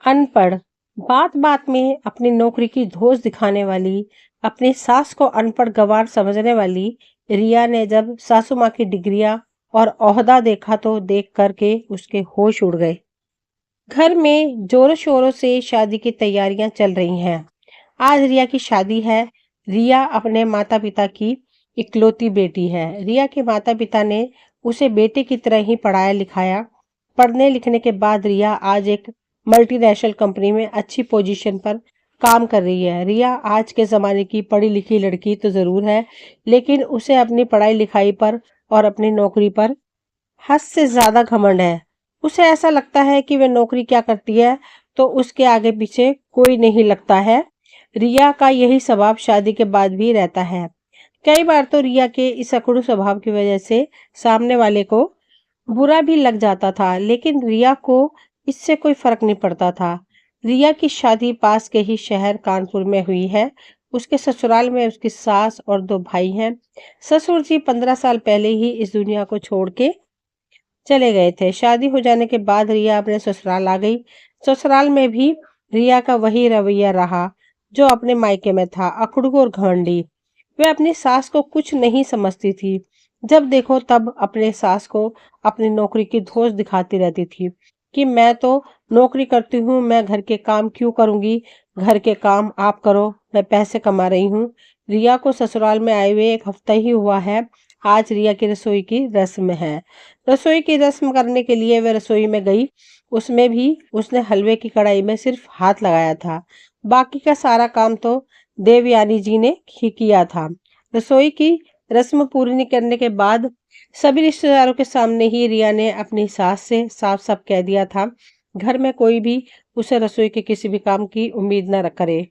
अनपढ़। बात बात में अपनी नौकरी की धौंस दिखाने वाली, अपनी सास को अनपढ़ गंवार समझने वाली रिया ने जब सासू माँ की डिग्रियां और ओहदा देखा तो देख करके उसके होश उड़ गए। घर में जोरों शोरों से शादी की तैयारियां चल रही हैं। आज रिया की शादी है। रिया अपने माता पिता की इकलौती बेटी है। रिया के माता पिता ने उसे बेटे की तरह ही पढ़ाया लिखाया। पढ़ने लिखने के बाद रिया आज एक मल्टीनेशनल कंपनी में अच्छी पोजीशन पर काम कर रही है। रिया आज के ज़माने की पढ़ी लिखी लड़की तो ज़रूर है, लेकिन उसे अपनी पढ़ाई लिखाई पर और अपनी नौकरी पर हद से ज़्यादा घमंड है। उसे ऐसा लगता है कि वह नौकरी क्या करती है तो उसके आगे पीछे कोई नहीं लगता है। रिया का यही स्वभाव शादी के बाद भी रहता है। कई बार तो रिया के इस अकड़ू स्वभाव की वजह से सामने वाले को बुरा भी लग जाता था, लेकिन रिया को इससे कोई फर्क नहीं पड़ता था। रिया की शादी पास के ही शहर कानपुर में हुई है। उसके ससुराल में उसकी सास और 2 भाई हैं। ससुर जी 15 साल पहले ही इस दुनिया को छोड़ के चले गए थे। शादी हो जाने के बाद रिया अपने ससुराल आ गई। ससुराल में भी रिया का वही रवैया रहा जो अपने मायके में था, अकड़ू और घमंडी। वह अपनी सास को कुछ नहीं समझती थी। जब देखो तब अपने सास को अपनी नौकरी की धौंस दिखाती रहती थी कि मैं तो नौकरी करती हूँ, मैं घर के काम क्यों करूंगी, घर के काम आप करो, मैं पैसे कमा रही हूँ। रिया को ससुराल में आए हुए 1 हफ्ता ही हुआ है। आज रिया की रसोई की रस्म है। रसोई की रस्म करने के लिए वह रसोई में गई। उसमें भी उसने हलवे की कढ़ाई में सिर्फ हाथ लगाया था। बाकी का सारा काम तो देवयानी जी ने ही किया था। रसोई की रस्म पूरी नहीं करने के बाद सभी रिश्तेदारों के सामने ही रिया ने अपनी सास से साफ साफ कह दिया था, घर में कोई भी उसे रसोई के किसी भी काम की उम्मीद न करे,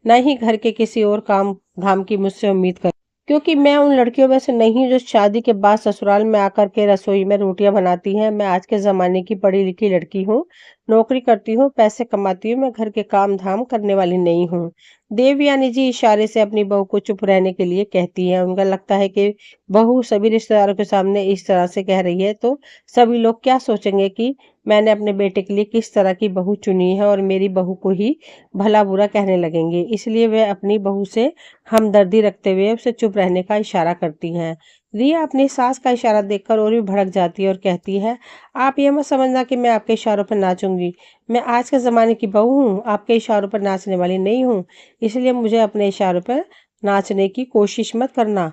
न ही घर के किसी और काम धाम की मुझसे उम्मीद करे, क्योंकि मैं उन लड़कियों में से नहीं जो शादी के बाद ससुराल में आकर के रसोई में रोटियां बनाती हैं। मैं आज के ज़माने की पढ़ी लिखी लड़की हूँ, नौकरी करती हूँ, पैसे कमाती हूँ, मैं घर के काम धाम करने वाली नहीं हूँ। देवयानी जी इशारे से अपनी बहू को चुप रहने के लिए कहती हैं। उनका लगता है कि बहू सभी रिश्तेदारों के सामने इस तरह से कह रही है तो सभी लोग क्या सोचेंगे कि मैंने अपने बेटे के लिए किस तरह की बहू चुनी है और मेरी बहू को ही भला बुरा कहने लगेंगे। इसलिए वे अपनी बहू से हमदर्दी रखते हुए उसे चुप रहने का इशारा करती हैं। रिया अपनी सास का इशारा देखकर और भी भड़क जाती है और कहती है, आप ये मत समझना कि मैं आपके इशारों पर नाचूंगी। मैं आज के ज़माने की बहू हूँ, आपके इशारों पर नाचने वाली नहीं हूँ। इसलिए मुझे अपने इशारों पर नाचने की कोशिश मत करना।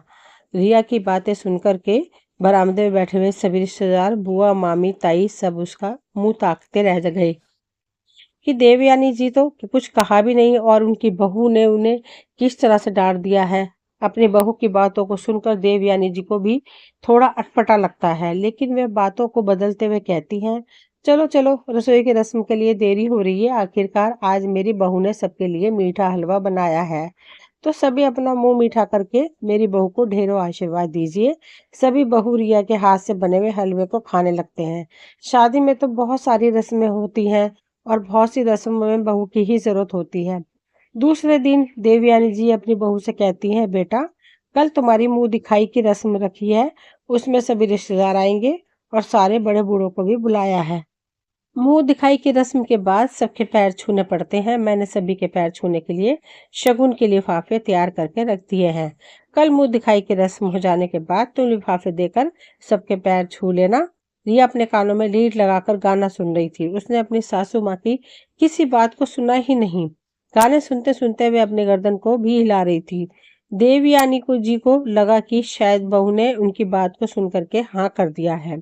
रिया की बातें सुनकर के बरामदे में बैठे हुए सभी रिश्तेदार, बुआ, मामी, ताई सब उसका मुंह ताकते रह गए कि देवयानी जी तो कुछ कहा भी नहीं और उनकी बहू ने उन्हें किस तरह से डांट दिया है। अपनी बहू की बातों को सुनकर देवयानी जी को भी थोड़ा अटपटा लगता है, लेकिन वे बातों को बदलते हुए कहती हैं, चलो चलो, रसोई की रस्म के लिए देरी हो रही है। आखिरकार आज मेरी बहू ने सबके लिए मीठा हलवा बनाया है, तो सभी अपना मुंह मीठा करके मेरी बहू को ढेरों आशीर्वाद दीजिए। सभी बहू रिया के हाथ से बने हुए हलवे को खाने लगते हैं। शादी में तो बहुत सारी रस्में होती हैं और बहुत सी रस्मों में बहू की ही जरूरत होती है। दूसरे दिन देवयानी जी अपनी बहू से कहती हैं, बेटा, कल तुम्हारी मुंह दिखाई की रस्म रखी है, उसमें सभी रिश्तेदार आएंगे और सारे बड़े बूढ़ों को भी बुलाया है। मुंह दिखाई की रस्म के बाद सबके पैर छूने पड़ते हैं। मैंने सभी के पैर छूने के लिए शगुन के लिफाफे तैयार करके रख दिए हैं। कल मुंह दिखाई की रस्म हो जाने के बाद तुम लिफाफे देकर सबके पैर छू लेना। रिया अपने कानों में लीड लगाकर गाना सुन रही थी। उसने अपनी सासू माँ की किसी बात को सुना ही नहीं। गाने सुनते सुनते वे अपनी गर्दन को भी हिला रही थी। देवयानी को जी को लगा कि शायद बहू ने उनकी बात को सुन करके हाँ कर दिया है।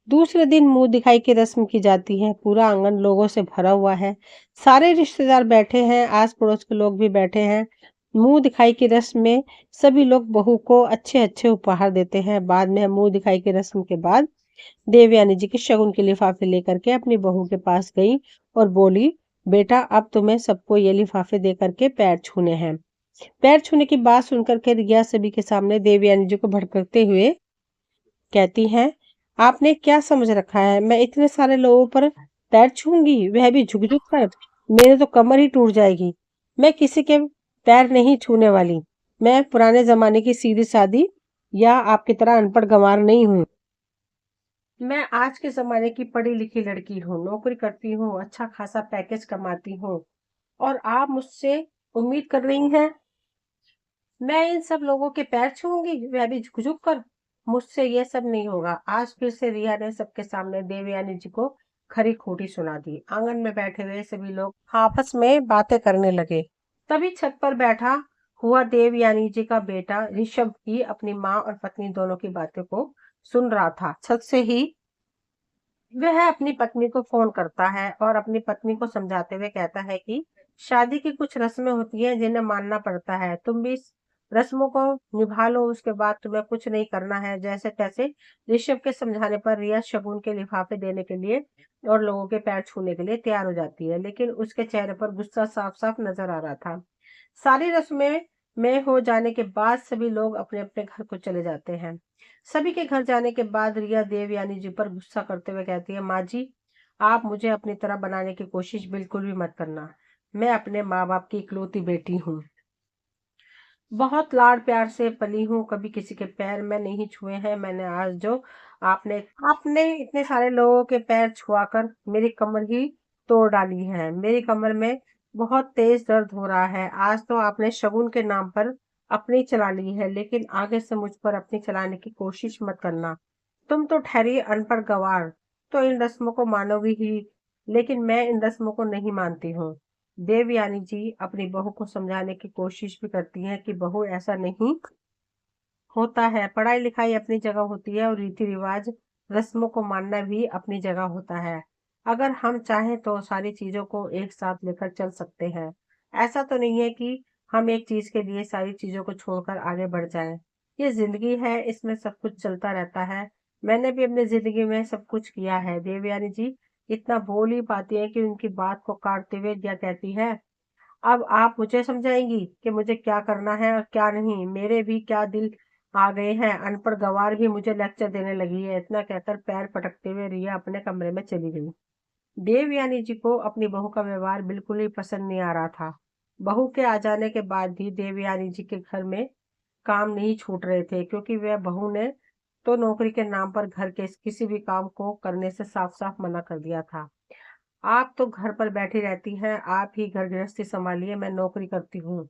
दूसरे दिन मुंह दिखाई की रस्म की जाती है। पूरा आंगन लोगों से भरा हुआ है। सारे रिश्तेदार बैठे हैं, आस पड़ोस के लोग भी बैठे हैं। मुंह दिखाई की रस्म में सभी लोग बहू को अच्छे अच्छे उपहार देते हैं। बाद में मुंह दिखाई की रस्म के बाद देवयानी जी के शगुन के लिफाफे लेकर के अपनी बहू के पास गई और बोली, बेटा, अब तुम्हें सबको ये लिफाफे दे करके पैर छूने हैं। पैर छूने की बात सुनकर के रिया सभी के सामने देवयानी जी को भड़कते हुए कहती हैं, आपने क्या समझ रखा है, मैं इतने सारे लोगों पर पैर छूंगी, वह भी झुक झुक कर? मेरे तो कमर ही टूट जाएगी। मैं किसी के पैर नहीं छूने वाली। मैं पुराने जमाने की सीधी सादी या आपकी तरह अनपढ़ गंवार नहीं हूँ। मैं आज के ज़माने की पढ़ी-लिखी लड़की हूँ, नौकरी करती हूँ, अच्छा खासा पैकेज कमाती हूँ और आप मुझसे उम्मीद कर रही हैं मैं इन सब लोगों के पैर छूऊंगी, वह भी झुक-झुक कर। मुझसे ये सब नहीं होगा। आज फिर से रिया ने सबके सामने देवयानी जी को खरी-खोटी सुना दी। आंगन में बैठे हुए सभी लोग आपस में बातें करने लगे। तभी छत पर बैठा हुआ देवयानी जी का बेटा ऋषभ भी अपनी माँ और पत्नी दोनों की बातों को सुन रहा था। छत से ही वह अपनी पत्नी को फोन करता है और अपनी पत्नी को समझाते हुए कहता है कि शादी की कुछ रस्में होती हैं जिन्हें मानना पड़ता है। तुम भी इस रस्मों को निभा लो, उसके बाद तुम्हें कुछ नहीं करना है। जैसे तैसे ऋषभ के समझाने पर रिया शगुन के लिफाफे देने के लिए और लोगों के पैर छूने के लिए तैयार हो जाती है, लेकिन उसके चेहरे पर गुस्सा साफ साफ नजर आ रहा था। सारी रस्में में हो जाने के बाद सभी लोग अपने अपने घर को चले जाते हैं। सभी के घर जाने के बाद रिया देवयानी जी पर गुस्सा करते हुए कहती है, माँ जी, आप मुझे अपनी तरह बनाने की कोशिश बिल्कुल भी मत करना। मैं अपने माँ बाप की इकलौती बेटी हूँ, बहुत लाड़ प्यार से पली हूँ, कभी किसी के पैर में नहीं छुए हैं मैंने। आज जो आपने आपने इतने सारे लोगों के पैर छुआकर मेरी कमर ही तोड़ डाली है। मेरी कमर में बहुत तेज दर्द हो रहा है। आज तो आपने शगुन के नाम पर अपनी चला ली है, लेकिन आगे से मुझ पर अपनी चलाने की कोशिश मत करना। तुम तो ठहरी अनपढ़ गंवार, तो इन रस्मों को मानोगी ही, लेकिन मैं इन रस्मों को नहीं मानती हूँ। देवयानी जी अपनी बहू को समझाने की कोशिश भी करती हैं कि बहू, ऐसा नहीं होता है। पढ़ाई लिखाई अपनी जगह होती है और रीति रिवाज रस्मों को मानना भी अपनी जगह होता है। अगर हम चाहें तो सारी चीजों को एक साथ लेकर चल सकते हैं। ऐसा तो नहीं है कि हम एक चीज के लिए सारी चीजों को छोड़कर आगे बढ़ जाएं। ये जिंदगी है, इसमें सब कुछ चलता रहता है। मैंने भी अपनी जिंदगी में सब कुछ किया है। देवयानी जी इतना बोल ही पाती है कि उनकी बात को काटते हुए दिया कहती है, अब आप मुझे समझाएंगी कि मुझे क्या करना है और क्या नहीं। मेरे भी क्या दिल आ गए हैं, अनपढ़ गवार भी मुझे लेक्चर देने लगी है। इतना कहकर पैर पटकते हुए रिया अपने कमरे में चली गई। देवयानी जी को अपनी बहू का व्यवहार बिल्कुल ही पसंद नहीं आ रहा था। बहू के आ जाने के बाद भी देवयानी जी के घर में काम नहीं छूट रहे थे, क्योंकि वह बहू ने तो नौकरी के नाम पर घर के किसी भी काम को करने से साफ साफ मना कर दिया था। आप तो घर पर बैठी रहती हैं, आप ही घर गृहस्थी संभालिए, मैं नौकरी करती हूँ,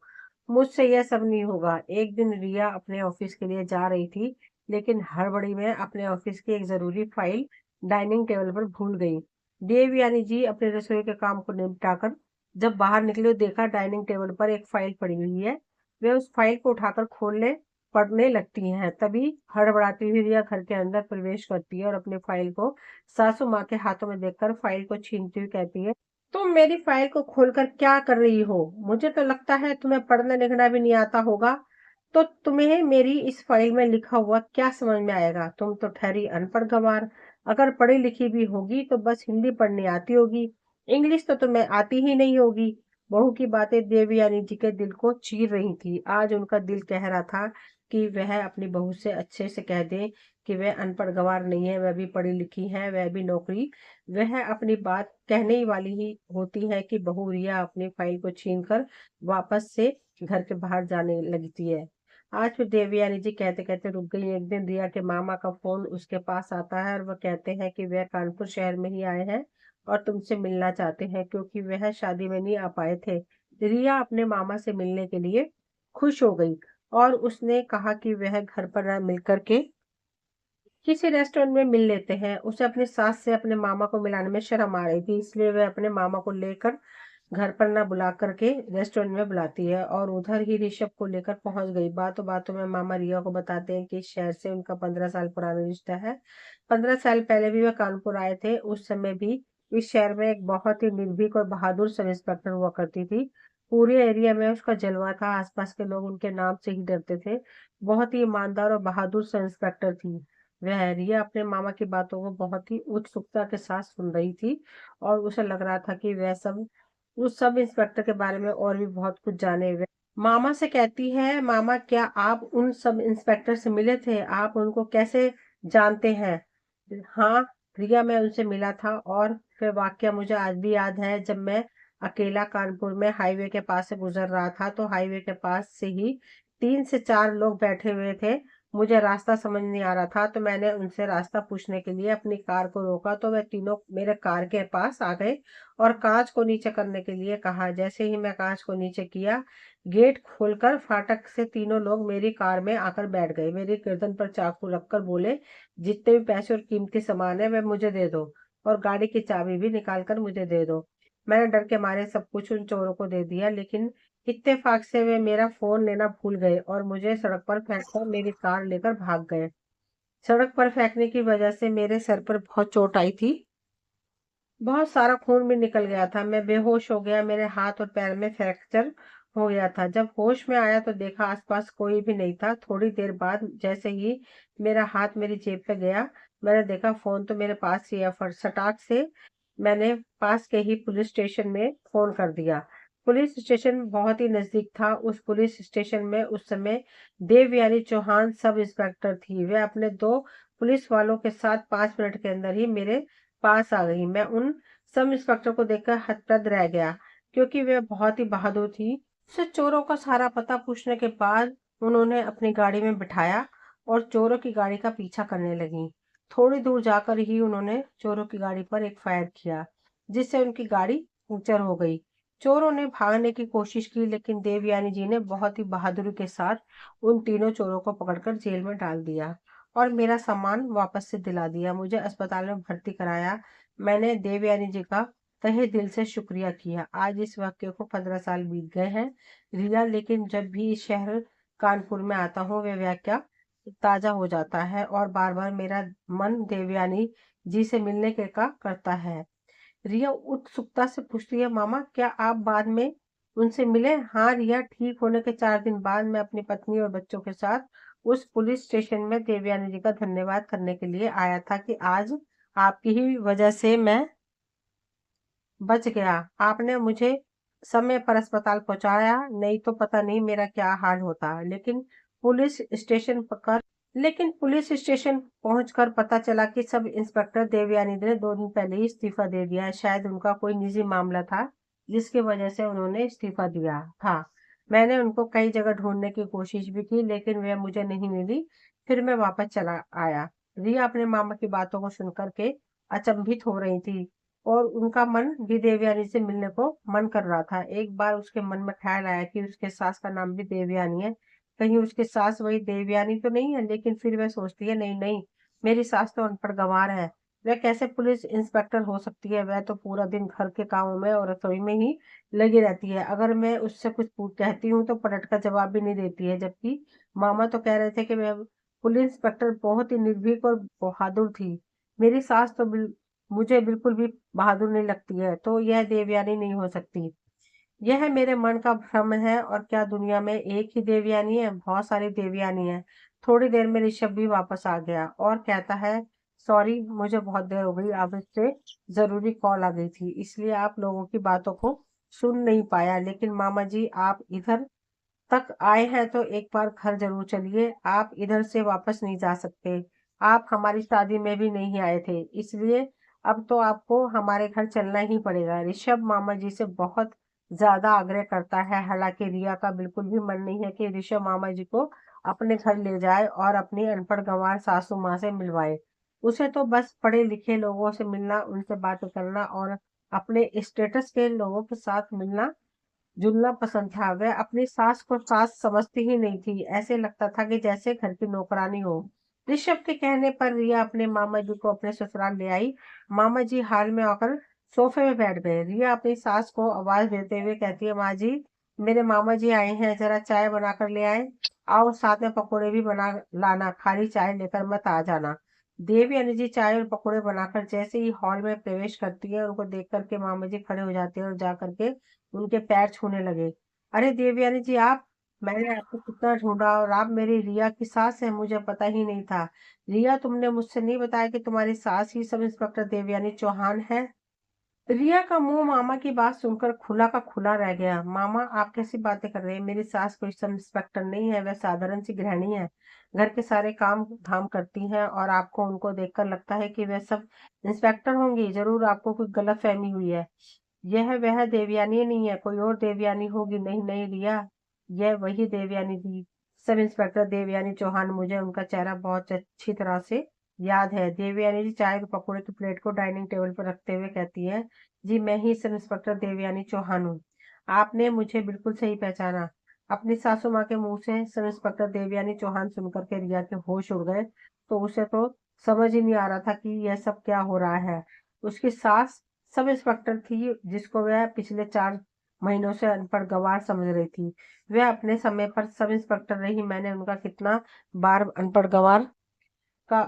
मुझसे यह सब नहीं होगा। एक दिन रिया अपने ऑफिस के लिए जा रही थी, लेकिन हड़बड़ी में अपने ऑफिस की एक जरूरी फाइल डाइनिंग टेबल पर भूल गई। देवयानी जी अपने रसोई के काम को निपटाकर जब बाहर निकले, देखा डाइनिंग टेबल पर एक फाइल पड़ी हुई है। वे उस फाइल को उठाकर खोलने पढ़ने लगती हैं। तभी हड़बड़ाती हुई रिया घर के अंदर प्रवेश करती है और अपनी फाइल को सासू माँ के हाथों में देखकर फाइल को छीनती हुई कहती है, तुम मेरी फाइल को खोलकर क्या कर रही हो? मुझे तो लगता है तुम्हें पढ़ना लिखना भी नहीं आता होगा। तो तुम्हें मेरी इस फाइल में लिखा हुआ क्या समझ में आएगा? तुम तो ठहरी अनपढ़ गंवार। अगर पढ़ी लिखी भी होगी तो बस हिंदी पढ़नी आती होगी, इंग्लिश तो तुम्हें आती ही नहीं होगी। बहू की बातें देवयानी जी के दिल को चीर रही थी। आज उनका दिल कह रहा था कि वह अपनी बहू से अच्छे से कह दे कि वह अनपढ़ गंवार नहीं है, वह भी पढ़ी लिखी है, वह भी नौकरी। वह अपनी बात कहने ही वाली ही होती है कि बहू रिया अपनी फाइल को छीनकर वापस से घर के बाहर जाने लगती है। आज फिर देवयानी जी कहते कहते रुक गई। एक दिन रिया के मामा का फोन उसके पास आता है और वह कहते हैं कि वह कानपुर शहर में ही आए हैं और तुमसे मिलना चाहते हैं, क्योंकि वह शादी में नहीं आ पाए थे। रिया अपने मामा से मिलने के लिए खुश हो गई और उसने कहा कि वह घर पर न मिलकर के किसी रेस्टोरेंट में मिल लेते हैं। उसे अपनी सास से अपने मामा को मिलाने में शर्म आ रही थी, इसलिए वह अपने मामा को लेकर घर पर ना बुला करके रेस्टोरेंट में बुलाती है और उधर ही ऋषभ को लेकर पहुंच गई। बातों बातों में मामा रिया को बताते हैं कि इस शहर से उनका 15 साल पुराना रिश्ता है। 15 साल पहले भी वह कानपुर आए थे। उस समय भी इस शहर में एक बहुत ही निर्भीक और बहादुर सब इंस्पेक्टर हुआ करती थी। पूरे एरिया में उसका जलवा था, आसपास के लोग उनके नाम से ही डरते थे। बहुत ही ईमानदार और बहादुर सब इंस्पेक्टर थी वह। रिया अपने मामा की बातों को बहुत ही उत्सुकता के साथ सुन रही थी और उसे लग रहा था कि वह सब उस सब इंस्पेक्टर के बारे में और भी बहुत कुछ जाने हुए। मामा से कहती है, मामा, क्या आप उन सब इंस्पेक्टर से मिले थे? आप उनको कैसे जानते हैं? हाँ रिया, मैं उनसे मिला था और फिर वाकया मुझे आज भी याद है। जब मैं अकेला कानपुर में हाईवे के पास से गुजर रहा था तो हाईवे के पास से ही 3 से 4 लोग बैठे हुए थे। मुझे रास्ता समझ नहीं आ रहा था, तो मैंने उनसे रास्ता पूछने के लिए अपनी कार को रोका, तो वे तीनों मेरे कार के पास आ गए और कांच को नीचे करने के लिए कहा। जैसे ही मैं कांच को नीचे किया, गेट खोलकर फाटक से तीनों लोग मेरी कार में आकर बैठ गए। मेरी गर्दन पर चाकू रखकर बोले, जितने भी पैसे और कीमती सामान है वे मुझे दे दो, और गाड़ी की चाबी भी निकाल कर मुझे दे दो। मैंने डर के मारे सब कुछ उन चोरों को दे दिया, लेकिन इत्तेफाक से वे मेरा फोन लेना भूल गए और मुझे सड़क पर फेंककर मेरी कार लेकर भाग गए। सड़क पर फेंकने की वजह से मेरे सर पर बहुत चोट आई थी। बहुत सारा खून भी निकल गया था। मैं बेहोश हो गया, मेरे हाथ और पैर में फ्रैक्चर हो गया था। जब होश में आया तो देखा आसपास कोई भी नहीं था। थोड़ी देर बाद जैसे ही मेरा हाथ मेरी जेब पे गया, मैंने देखा फोन तो मेरे पास ही है। सटाक से मैंने पास के ही पुलिस स्टेशन में फोन कर दिया। पुलिस स्टेशन बहुत ही नजदीक था। उस पुलिस स्टेशन में उस समय देवयानी चौहान सब इंस्पेक्टर थी। वे अपने 2 पुलिस वालों के साथ 5 मिनट के अंदर ही मेरे पास आ गई। मैं उन सब इंस्पेक्टर को देखकर हतप्रभ रह गया, क्योंकि वे बहुत ही बहादुर थी। उसे चोरों का सारा पता पूछने के बाद उन्होंने अपनी गाड़ी में बिठाया और चोरों की गाड़ी का पीछा करने लगी। थोड़ी दूर जाकर ही उन्होंने चोरों की गाड़ी पर एक फायर किया, जिससे उनकी गाड़ी पंक्चर हो गई। चोरों ने भागने की कोशिश की, लेकिन देवयानी जी ने बहुत ही बहादुरी के साथ उन तीनों चोरों को पकड़कर जेल में डाल दिया और मेरा सामान वापस से दिला दिया। मुझे अस्पताल में भर्ती कराया। मैंने देवयानी जी का तहे दिल से शुक्रिया किया। आज इस वाक्य को 15 साल बीत गए हैं, रिया, लेकिन जब भी इस शहर कानपुर में आता हूँ वे वाक्य ताजा हो जाता है और बार बार मेरा मन देवयानी जी से मिलने के का करता है। रिया उत्सुकता से पूछती है, मामा क्या आप बाद में उनसे मिले? हाँ रिया, ठीक होने के 4 दिन बाद मैं अपनी पत्नी और बच्चों के साथ उस पुलिस स्टेशन में देवयानी जी का धन्यवाद करने के लिए आया था कि आज आपकी ही वजह से मैं बच गया। आपने मुझे समय पर अस्पताल पहुंचाया, नहीं तो पता नहीं मेरा क्या हाल होता। पुलिस स्टेशन पर लेकिन पुलिस स्टेशन पहुंचकर पता चला कि सब इंस्पेक्टर देवयानी ने 2 दिन पहले ही इस्तीफा दे दिया है। शायद उनका कोई निजी मामला था, जिसकी वजह से उन्होंने इस्तीफा दिया था। मैंने उनको कई जगह ढूंढने की कोशिश भी की, लेकिन वे मुझे नहीं मिली। फिर मैं वापस चला आया। रिया अपने मामा की बातों को सुनकर के अचंभित हो रही थी और उनका मन भी देवयानी से मिलने को मन कर रहा था। एक बार उसके मन में ख्याल आया कि उसके सास का नाम भी देवयानी है। कहीं उसकी सास वही देवयानी तो नहीं है? लेकिन फिर वह सोचती है, नहीं नहीं, मेरी सास तो अनपढ़ गंवार है। वह कैसे पुलिस इंस्पेक्टर हो सकती है? वह तो पूरा दिन घर के कामों में और रसोई में ही लगी रहती है। अगर मैं उससे कुछ कहती हूँ तो पलट का जवाब भी नहीं देती है। जबकि मामा तो कह रहे थे कि वह पुलिस इंस्पेक्टर बहुत ही निर्भीक और बहादुर थी। मेरी सास तो मुझे बिल्कुल भी बहादुर नहीं लगती है, तो यह देवयानी नहीं हो सकती। यह मेरे मन का भ्रम है। और क्या दुनिया में एक ही देवयानी है? बहुत सारी देवयानी है। थोड़ी देर में ऋषभ भी वापस आ गया और कहता है, सॉरी मुझे बहुत देर हो गई, ऑफिस से जरूरी कॉल आ गई थी, इसलिए आप लोगों की बातों को सुन नहीं पाया। लेकिन मामा जी, आप इधर तक आए हैं तो एक बार घर जरूर चलिए। आप इधर से वापस नहीं जा सकते। आप हमारी शादी में भी नहीं आए थे, इसलिए अब तो आपको हमारे घर चलना ही पड़ेगा। ऋषभ मामा जी से बहुत ज्यादा आग्रह करता है। हालांकि रिया का बिल्कुल भी मन नहीं है कि ऋषभ मामा जी को अपने घर ले जाए और अपनी अनपढ़ गंवार सासू माँ से मिलवाए। उसे तो बस पढ़े लिखे लोगों से मिलना, उनसे बातें करना और अपने स्टेटस के लोगों के साथ मिलना जुलना पसंद था। वह अपनी सास को सास समझती ही नहीं थी। ऐसे लगता था कि जैसे घर की नौकरानी हो। ऋषभ के कहने पर रिया अपने मामा जी को अपने ससुराल ले आई। मामा जी हाल में आकर सोफे में बैठ गए। रिया अपनी सास को आवाज देते हुए कहती है, माँ जी, मेरे मामा जी आए हैं, जरा चाय बनाकर ले आए। आओ, साथ में पकौड़े भी बना लाना, खाली चाय लेकर मत आ जाना। देवयानी जी चाय और पकौड़े बनाकर जैसे ही हॉल में प्रवेश करती है, उनको देख करके मामा जी खड़े हो जाते हैं और जा करके उनके पैर छूने लगे। अरे देवयानी जी, आप, मैंने आपको कितना ढूंढा और आप मेरी रिया की सास है, मुझे पता ही नहीं था। रिया, तुमने मुझसे नहीं बताया कि तुम्हारी सास ही सब इंस्पेक्टर देवयानी चौहान है? रिया का मुंह मामा की बात सुनकर खुला का खुला रह गया। मामा, आप कैसी बातें कर रहे हैं? मेरी सास कोई सब इंस्पेक्टर नहीं है, वह साधारण सी गृहिणी है। घर के सारे काम धाम करती हैं और आपको उनको देखकर लगता है कि वह सब इंस्पेक्टर होंगी। जरूर आपको कोई गलत फहमी हुई है। यह वह देवयानी नहीं है, कोई और देवयानी होगी। नहीं नहीं रिया, यह वही देवयानी थी। Sub inspector Devyani Chauhan. मुझे उनका चेहरा बहुत अच्छी तरह से याद है। देवयानी जी चाय के पकौड़े की प्लेट को डाइनिंग टेबल पर रखते हुए कहती है, जी मैं ही सब इंस्पेक्टर देवयानी चौहान हूँ। आपने मुझे बिल्कुल सही पहचाना। अपनी सासू माँ के मुंह से सब इंस्पेक्टर देवयानी चौहान सुनकर के रिया के होश उड़ गए। तो उसे तो समझ ही नहीं आ रहा था कि यह सब क्या हो रहा है। उसकी सास सब इंस्पेक्टर थी जिसको वह पिछले 4 महीनों से अनपढ़ गंवार समझ रही थी। वह अपने समय पर सब इंस्पेक्टर रही। मैंने उनका कितना बार अनपढ़ गंवार का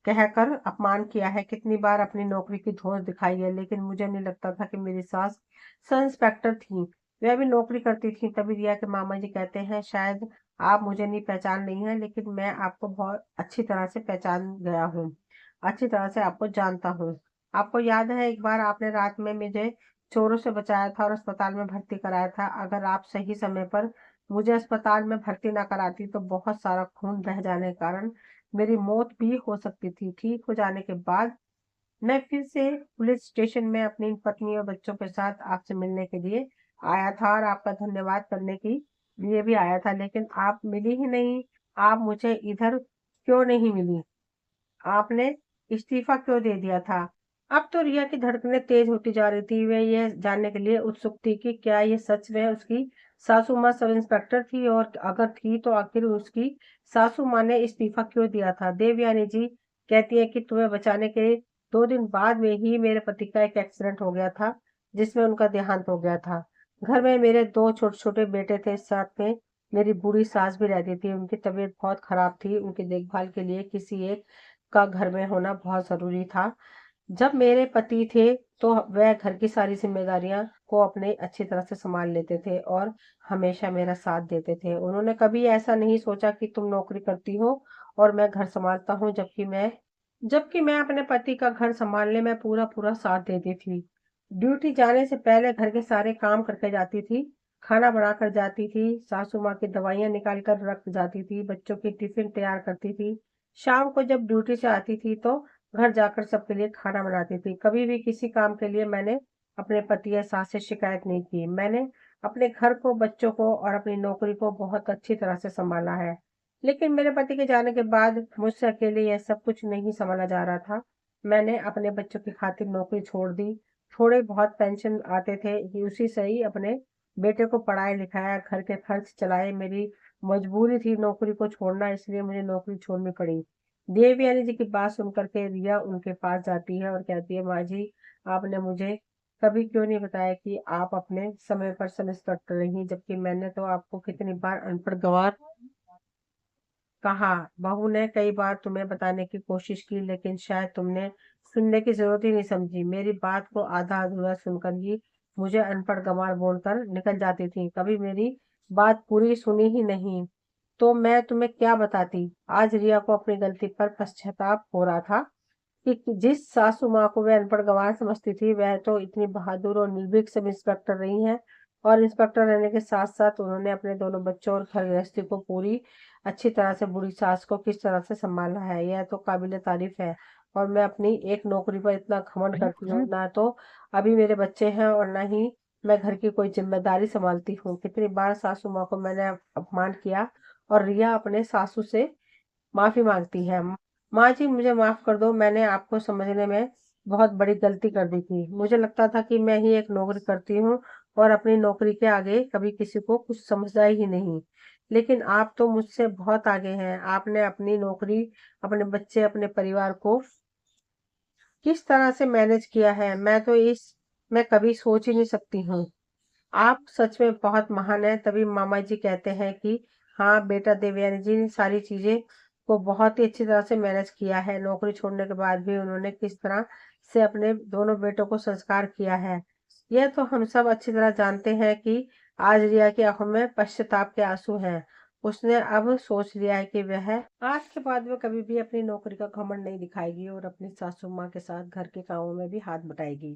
कहकर अपमान किया है, कितनी बार अपनी नौकरी की धौंस दिखाई है, लेकिन मुझे नहीं लगता था कि मेरी सास सब इंस्पेक्टर थी। वह भी नौकरी करती थी। तभी रिया के मामा जी कहते हैं, शायद आप मुझे नहीं पहचान रही हैं, लेकिन मैं आपको बहुत अच्छी तरह से पहचान गया हूँ, अच्छी तरह से आपको जानता हूँ। आपको याद है एक बार आपने रात में मुझे चोरों से बचाया था और अस्पताल में भर्ती कराया था। अगर आप सही समय पर मुझे अस्पताल में भर्ती ना कराती तो बहुत सारा खून बह जाने के कारण मेरी मौत भी हो सकती थी। ठीक हो जाने के बाद मैं फिर से पुलिस स्टेशन में अपनी पत्नी और बच्चों के साथ आपसे मिलने के लिए आया था और आपका धन्यवाद करने के लिए भी आया था, लेकिन आप मिली ही नहीं। आप मुझे इधर क्यों नहीं मिली? आपने इस्तीफा क्यों दे दिया था? अब तो रिया की धड़कनें तेज होती जा रही थी। वह यह जानने के लिए उत्सुक थी कि क्या ये सच में उसकी सासू माँ सब इंस्पेक्टर थी, और अगर थी तो आखिर उसकी सासू माँ ने इस्तीफा क्यों दिया था। देवयानी जी कहती है कि तुम्हें बचाने के 2 दिन बाद में ही मेरे पति का एक एक्सीडेंट हो गया था, जिसमें उनका देहांत हो गया था। घर में मेरे 2 छोटे छोटे बेटे थे, साथ में मेरी बूढ़ी सास भी रहती थी। उनकी तबीयत बहुत खराब थी। उनकी देखभाल के लिए किसी एक का घर में होना बहुत जरूरी था। जब मेरे पति थे तो वह घर की सारी जिम्मेदारियां को अपने अच्छी तरह से संभाल लेते थे और हमेशा मेरा साथ देते थे। उन्होंने कभी ऐसा नहीं सोचा कि तुम नौकरी करती हो और मैं घर संभालता हूँ, जबकि मैं अपने पति का घर संभालने में पूरा पूरा साथ देती थी। ड्यूटी जाने से पहले घर के सारे काम करके जाती थी, खाना बना कर जाती थी, सासू माँ की दवाइयाँ निकाल कर रख जाती थी, बच्चों की टिफिन तैयार करती थी। शाम को जब ड्यूटी से आती थी तो घर जाकर सबके लिए खाना बनाती थी। कभी भी किसी काम के लिए मैंने अपने पति या सास से शिकायत नहीं की। मैंने अपने घर को, बच्चों को और अपनी नौकरी को बहुत अच्छी तरह से संभाला है। लेकिन मेरे पति के जाने के बाद मुझसे अकेले यह सब कुछ नहीं संभाला जा रहा था। मैंने अपने बच्चों की खातिर नौकरी छोड़ दी। थोड़े बहुत पेंशन आते थे कि उसी से ही अपने बेटे को पढ़ाया लिखाया, घर के खर्च चलाए। मेरी मजबूरी थी नौकरी को छोड़ना, इसलिए मुझे नौकरी छोड़नी पड़ी। देवयानी जी की बात सुनकर के रिया उनके पास जाती है और कहती है, माँ जी आपने मुझे कभी क्यों नहीं बताया कि आप अपने समय पर सब इंस्पेक्टर रही, जबकि मैंने तो आपको कितनी बार अनपढ़ गंवार कहा। बहू ने कई बार तुम्हें बताने की कोशिश की, लेकिन शायद तुमने सुनने की जरूरत ही नहीं समझी। मेरी बात को आधा अधूरा सुनकर ही मुझे अनपढ़ गंवार बोलकर निकल जाती थी, कभी मेरी बात पूरी सुनी ही नहीं। तो मैं तुम्हें क्या बताती। आज रिया को अपनी गलती पर पश्चाताप हो रहा था कि जिस सासू माँ को वह अनपढ़ गंवार समझती थी, वह तो इतनी बहादुर और निर्भीक सब इंस्पेक्टर रही हैं, और इंस्पेक्टर रहने के साथ साथ उन्होंने अपने दोनों बच्चों और घर गृहस्थी को पूरी अच्छी तरह से बूढ़ी सास को किस तरह से संभाला है, यह तो काबिले तारीफ है। और मैं अपनी एक नौकरी पर इतना घमंड करती हूँ, ना तो अभी मेरे बच्चे हैं और ना ही मैं घर की कोई जिम्मेदारी संभालती हूँ। कितनी बार सासू माँ को मैंने अपमान किया। और रिया अपने सासू से माफी मांगती है, माँ जी मुझे माफ कर दो, मैंने आपको समझने में बहुत बड़ी गलती कर दी थी। मुझे लगता था कि मैं ही एक नौकरी करती हूँ और अपनी नौकरी के आगे कभी किसी को कुछ समझा ही नहीं। लेकिन आप तो मुझसे बहुत आगे हैं। आपने अपनी नौकरी, अपने बच्चे, अपने परिवार को किस तरह से मैनेज किया है, मैं कभी सोच ही नहीं सकती हूँ। आप सच में बहुत महान हैं। तभी मामा जी कहते हैं कि हाँ बेटा, देवयानी जी ने सारी चीजें को बहुत ही अच्छी तरह से मैनेज किया है। नौकरी छोड़ने के बाद भी उन्होंने किस तरह से अपने दोनों बेटों को संस्कार किया है, यह तो हम सब अच्छी तरह जानते हैं कि आज रिया की आंखों में पश्चाताप के आंसू हैं। उसने अब सोच लिया है कि वह आज के बाद वह कभी भी अपनी नौकरी का घमंड नहीं दिखाएगी और अपनी सासू माँ के साथ घर के कामों में भी हाथ बटाएगी।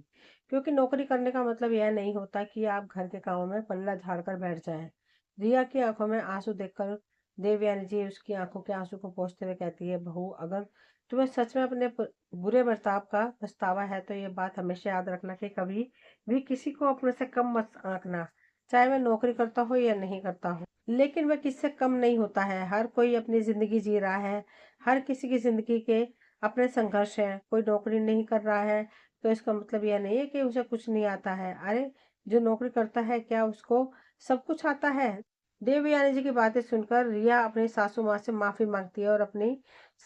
क्योंकि नौकरी करने का मतलब यह नहीं होता कि आप घर के कामों में पल्ला झाड़कर बैठ जाएं। रिया की आंखों में आंसू देखकर देवयानी जी उसकी आंखों के आंसू को पोंछते हुए कहती है, बहू अगर तुम्हें सच में अपने बुरे बर्ताव का पछतावा है तो ये बात हमेशा याद रखना कि कभी भी किसी को अपने से कम मत आंकना, चाहे वह नौकरी करता हो या नहीं करता हो। लेकिन वह किससे कम नहीं होता है। हर कोई अपनी जिंदगी जी रहा है, हर किसी की जिंदगी के अपने संघर्ष हैं। कोई नौकरी नहीं कर रहा है तो इसका मतलब यह नहीं है कि उसे कुछ नहीं आता है। अरे, जो नौकरी करता है क्या उसको सब कुछ आता है? देवयानी जी की बातें सुनकर रिया अपनी सासू माँ से माफी मांगती है और अपनी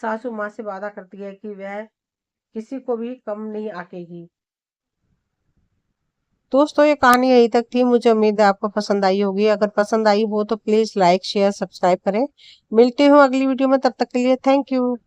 सासू माँ से वादा करती है कि वह किसी को भी कम नहीं आकेगी। दोस्तों, ये कहानी यहीं तक थी। मुझे उम्मीद है आपको पसंद आई होगी। अगर पसंद आई हो तो प्लीज लाइक शेयर सब्सक्राइब करें। मिलते हो अगली वीडियो में, तब तक के लिए थैंक यू।